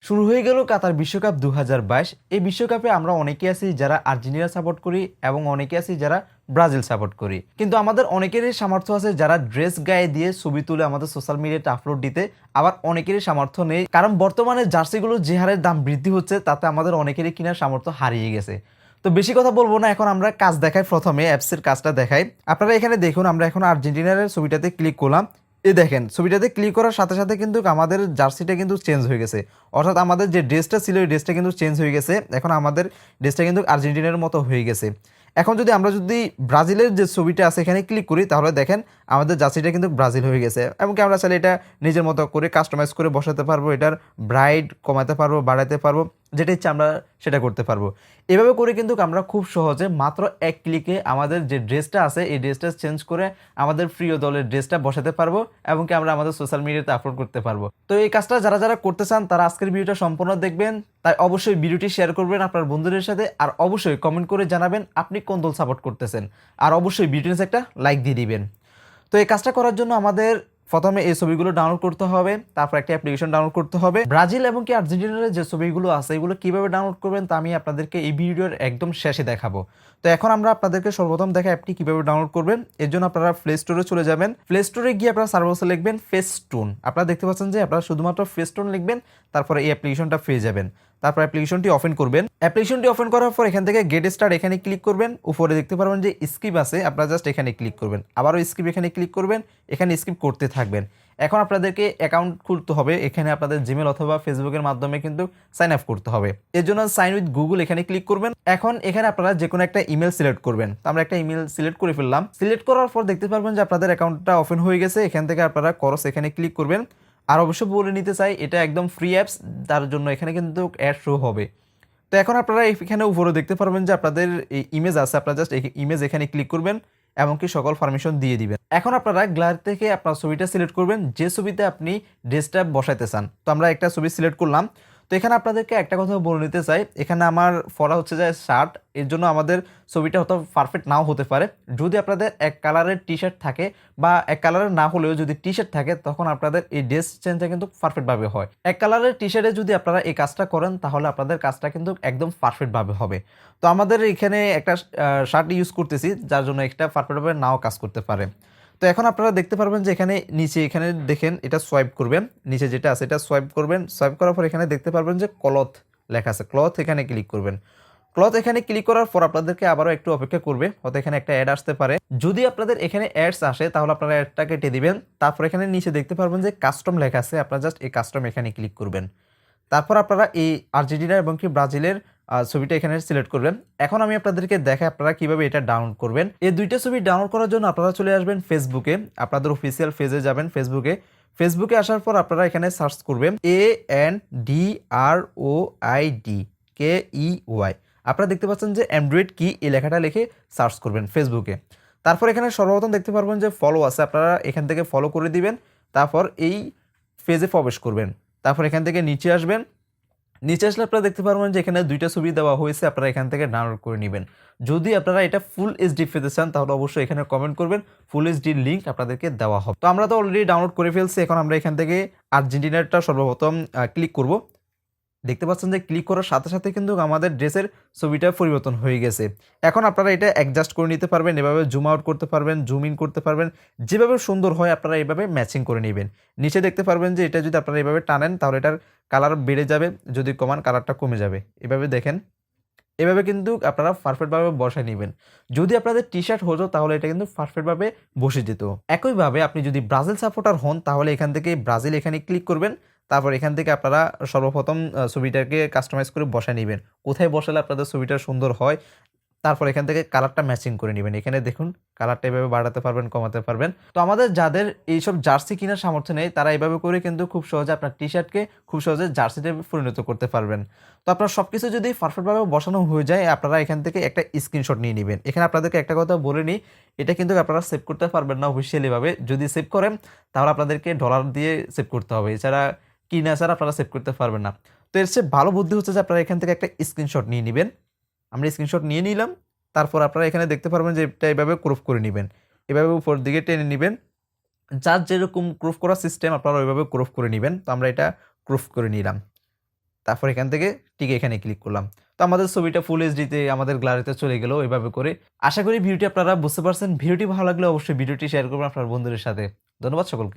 শুরু হয়ে গেল কাতার বিশ্বকাপ ২০২২। এই বিশ্বকাপে আমরা অনেকে আছি যারা আর্জেন্টিনা সাপোর্ট করি এবং অনেকে আছি যারা ব্রাজিল সাপোর্ট করি। কিন্তু আমাদের অনেকেরই সামর্থ্য আছে যারা ড্রেস গায়ে দিয়ে ছবি তুলে আমাদের সোশ্যাল মিডিয়াতে আপলোড দিতে, আবার অনেকেরই সামর্থ্য নেই, কারণ বর্তমানে জার্সিগুলোর যে হারে দাম বৃদ্ধি হচ্ছে তাতে আমাদের অনেকেরই কেনার সামর্থ্য হারিয়ে গেছে। তো বেশি কথা বলবো না, এখন আমরা কাজ দেখাই। প্রথমে অ্যাপসের কাজটা দেখাই। আপনারা এখানে দেখুন, আমরা এখন আর্জেন্টিনার ছবিটাতে ক্লিক করলাম। এই দেখেন, ছবিটাতে ক্লিক করার সাথে সাথে কিন্তু আমাদের জার্সিটা কিন্তু চেঞ্জ হয়ে গেছে, অর্থাৎ আমাদের যে ড্রেসটা ছিল এই ড্রেসটা কিন্তু চেঞ্জ হয়ে গেছে। এখন আমাদের ড্রেসটা কিন্তু আর্জেন্টিনার মতো হয়ে গেছে। এখন যদি আমরা ব্রাজিলের যে ছবিটা আছে এখানে ক্লিক করি, তাহলে দেখেন আমাদের জার্সিটা কিন্তু ব্রাজিল হয়ে গেছে। এমনকি আমরা চাইলে এটা নিজের মতো করে কাস্টমাইজ করে বসাতে পারবো, এটার ব্রাইট কমাতে পারবো, বাড়াতে পারবো, যেটা ইচ্ছা আমরা সেটা করতে পারবো। এভাবে করে কিন্তু আমরা খুব সহজে মাত্র এক ক্লিকে আমাদের যে ড্রেসটা আছে এই ড্রেসটা চেঞ্জ করে আমাদের প্রিয় দলের ড্রেসটা বসাতে পারবো এবং কি আমরা আমাদের সোশ্যাল মিডিয়াতে আপলোড করতে পারবো। তো এই কাজটা যারা যারা করতে চান তারা আজকের ভিডিওটা সম্পূর্ণ দেখবেন। তাই অবশ্যই ভিডিওটি শেয়ার করবেন আপনার বন্ধুদের সাথে, আর অবশ্যই কমেন্ট করে জানাবেন আপনি কোন দল সাপোর্ট করতেছেন, আর অবশ্যই ভিডিওতে একটা লাইক দিয়ে দিবেন। তো এই কাজটা করার জন্য আমাদের প্রথমে এই ছবিগুলো ডাউনলোড করতে হবে, তারপর একটা অ্যাপ্লিকেশন ডাউনলোড করতে হবে। ব্রাজিল এবং কি আর্জেন্টিনার যে ছবিগুলো আছে এগুলো কিভাবে ডাউনলোড করবেন তা আমি আপনাদেরকে এই ভিডিওর একদম শেষে দেখাবো। তো এখন আমরা আপনাদেরকে সর্বপ্রথম দেখা অ্যাপটি কিভাবে ডাউনলোড করবেন। এর জন্য আপনারা প্লে স্টোরে চলে যাবেন। প্লে স্টোরে গিয়ে আপনারা সার্চ বক্সে লিখবেন ফেস্টুন। আপনারা দেখতে পাচ্ছেন যে আপনারা শুধুমাত্র ফেস্টুন লিখবেন, তারপরে এই অ্যাপ্লিকেশনটা পেয়ে যাবেন। তারপর অ্যাপ্লিকেশনটি ওপেন করবেন। অ্যাপ্লিকেশনটি ওপেন করার পর এখান থেকে গেট স্টার্ট এখানে ক্লিক করবেন। উপরে দেখতে পারবেন যে স্কিপ আছে, আপনারা জাস্ট এখানে ক্লিক করবেন। আবারও স্কিপ এখানে ক্লিক করবেন, এখানে স্কিপ করতে থাকবেন। এখন আপনাদেরকে অ্যাকাউন্ট খুলতে হবে। এখানে আপনাদের জিমেল অথবা ফেসবুকের মাধ্যমে কিন্তু সাইন আপ করতে হবে। এর জন্য সাইন উইথ গুগল এখানে ক্লিক করবেন। এখন এখানে আপনারা যে কোনো একটা ইমেল সিলেক্ট করবেন। তো আমরা একটা ইমেল সিলেক্ট করে ফেললাম। সিলেক্ট করার পর দেখতে পারবেন যে আপনাদের অ্যাকাউন্টটা ওপেন হয়ে গেছে। এখান থেকে আপনারা করস এখানে ক্লিক করবেন। আর অবশ্যই বলে নিতে চাই এটা একদম ফ্রি অ্যাপস, তার জন্য এখানে কিন্তু অ্যাড শো হবে। তো এখন আপনারা এখানে উপরে দেখতে পারবেন যে আপনাদের এই ইমেজ আছে, আপনারা জাস্ট ইমেজ এখানে ক্লিক করবেন এমনকি সকল পারমিশন দিয়ে দিবেন। এখন আপনারা গ্যালারি থেকে আপনার ছবিটা সিলেক্ট করবেন, যে ছবিতে আপনি ড্রেসটা বসাইতে চান। তো আমরা একটা ছবি সিলেক্ট করলাম। তো এখানে আপনাদেরকে একটা কথা বলে নিতে চাই, এখানে আমার পরা হচ্ছে যে শার্ট, এর জন্য আমাদের ছবিটা হয়তো পারফেক্ট নাও হতে পারে। যদি আপনাদের এক কালারের টি শার্ট থাকে বা এক কালারের না হলেও যদি টি শার্ট থাকে, তখন আপনাদের এই ড্রেস চেঞ্জটা কিন্তু পারফেক্টভাবে হয়। এক কালারের টি শার্টে যদি আপনারা এই কাজটা করেন তাহলে আপনাদের কাজটা কিন্তু একদম পারফেক্টভাবে হবে। তো আমাদের এখানে একটা শার্ট ইউজ করতেছি, যার জন্য একটা পারফেক্টভাবে নাও কাজ করতে পারে। তো এখন আপনারা দেখতে পারবেন যে এখানে নিচে এখানে দেখেন এটা সোয়াইপ করবেন, নিচে যেটা আছে এটা সোয়াইপ করবেন। সোয়াইপ করার পর এখানে দেখতে পারবেন যে ক্লথ লেখা আছে, ক্লথ এখানে ক্লিক করবেন। ক্লথ এখানে ক্লিক করার পর আপনাদেরকে আবারও একটু অপেক্ষা করবে, হয়তো এখানে একটা অ্যাড আসতে পারে। যদি আপনাদের এখানে অ্যাডস আসে তাহলে আপনারা অ্যাডটা কেটে দিবেন। তারপর এখানে নিচে দেখতে পারবেন যে কাস্টম লেখা আছে, আপনারা জাস্ট এই কাস্টম এখানে ক্লিক করবেন। তারপর আপনারা এই আর্জেন্টিনা এবং কি ব্রাজিলের ছবিটা এখানে সিলেক্ট করবেন। এখন আমি আপনাদেরকে দেখাই আপনারা কিভাবে এটা ডাউনলোড করবেন। এই দুইটা ছবি ডাউনলোড করার জন্য আপনারা চলে আসবেন ফেসবুকে, আপনাদের অফিসিয়াল পেজে যাবেন ফেসবুকে আসার পর আপনারা এখানে সার্চ করবেন ANDROID আপনারা দেখতে পাচ্ছেন যে অ্যান্ড্রয়েড কি এই লেখাটা লিখে সার্চ করবেন ফেসবুকে। তারপর এখানে সর্বপ্রথম দেখতে পারবেন যে ফলো আছে, আপনারা এখান থেকে ফলো করে দিবেন। তারপর এই পেজে প্রবেশ করবেন। তারপর এখান থেকে নিচে আসবেন। নিচে আসলে আপনারা দেখতে পারবেন যে এখানে দুইটা ছবি দেওয়া হয়েছে, আপনারা এখান থেকে ডাউনলোড করে নেবেন। যদি আপনারা এটা ফুল এইচডি পেতে চান তাহলে অবশ্যই এখানে কমেন্ট করবেন, ফুল এইচডির লিঙ্ক আপনাদেরকে দেওয়া হবে। তো আমরা তো অলরেডি ডাউনলোড করে ফেলছি। এখন আমরা এখান থেকে আর্জেন্টিনারটা সর্বপ্রথম ক্লিক করব। দেখতে পাচ্ছেন যে ক্লিক করার সাথে সাথে কিন্তু আমাদের ড্রেসের ছবিটা পরিবর্তন হয়ে গেছে। এখন আপনারা এটা অ্যাডজাস্ট করে নিতে পারবেন, এভাবে জুম আউট করতে পারবেন, জুম ইন করতে পারবেন, যেভাবে সুন্দর হয় আপনারা এইভাবে ম্যাচিং করে নেবেন। নিচে দেখতে পারবেন যে এটা যদি আপনারা এইভাবে টানেন তাহলে এটার কালার বেড়ে যাবে, যদি কমান কালারটা কমে যাবে। এভাবে দেখেন, এভাবে কিন্তু আপনারা পারফেক্টভাবে বসায় নেবেন। যদি আপনাদের টি শার্ট হতো তাহলে এটা কিন্তু পারফেক্টভাবে বসে যেত। একইভাবে আপনি যদি ব্রাজিল সাপোর্টার হন তাহলে এখান থেকে ব্রাজিল এখানে ক্লিক করবেন। তারপর এখান থেকে আপনারা সর্বপ্রথম ছবিটাকে কাস্টমাইজ করে বসায় নেবেন, কোথায় বসালে আপনাদের ছবিটা সুন্দর হয়। তারপর এখান থেকে কালারটা ম্যাচিং করে নেবেন। এখানে দেখুন কালারটা এভাবে বাড়াতে পারবেন, কমাতে পারবেন। তো আমাদের যাদের এইসব জার্সি কেনার সামর্থ্য নেই তারা এইভাবে করে কিন্তু খুব সহজে আপনার টি শার্টকে খুব সহজে জার্সিতে পরিণত করতে পারবেন। তো আপনার সব কিছু যদি পারফেক্টভাবে বসানো হয়ে যায় আপনারা এখান থেকে একটা স্ক্রিনশট নিয়ে নেবেন। এখানে আপনাদেরকে একটা কথা বলে নিই, এটা কিন্তু আপনারা সেভ করতে পারবেন না অফিসিয়ালিভাবে। যদি সেভ করেন তাহলে আপনাদেরকে ডলার দিয়ে সেভ করতে হবে, এছাড়া কিনা ছাড়া আপনারা সেভ করতে পারবেন না। তো এর চেয়ে ভালো বুদ্ধি হচ্ছে যে আপনারা এখান থেকে একটা স্ক্রিনশট নিয়ে নেবেন। আমরা স্ক্রিনশট নিয়ে নিলাম। তারপর আপনারা এখানে দেখতে পারবেন যে এটা এভাবে ক্রপ করে নেবেন, এভাবে উপর দিকে টেনে নেবেন। যার যেরকম ক্রপ করার সিস্টেম আপনারা ওইভাবে ক্রপ করে নেবেন। তো আমরা এটা ক্রপ করে নিলাম। তারপর এখান থেকে ঠিক এখানে ক্লিক করলাম। তো আমাদের ছবিটা ফুল এইচডিতে আমাদের গ্যালারিতে চলে গেল এভাবে করে। আশা করি ভিডিওটি আপনারা বুঝতে পারছেন। ভিডিওটি ভালো লাগলে অবশ্যই ভিডিওটি শেয়ার করবেন আপনার বন্ধুদের সাথে। ধন্যবাদ সকলকে।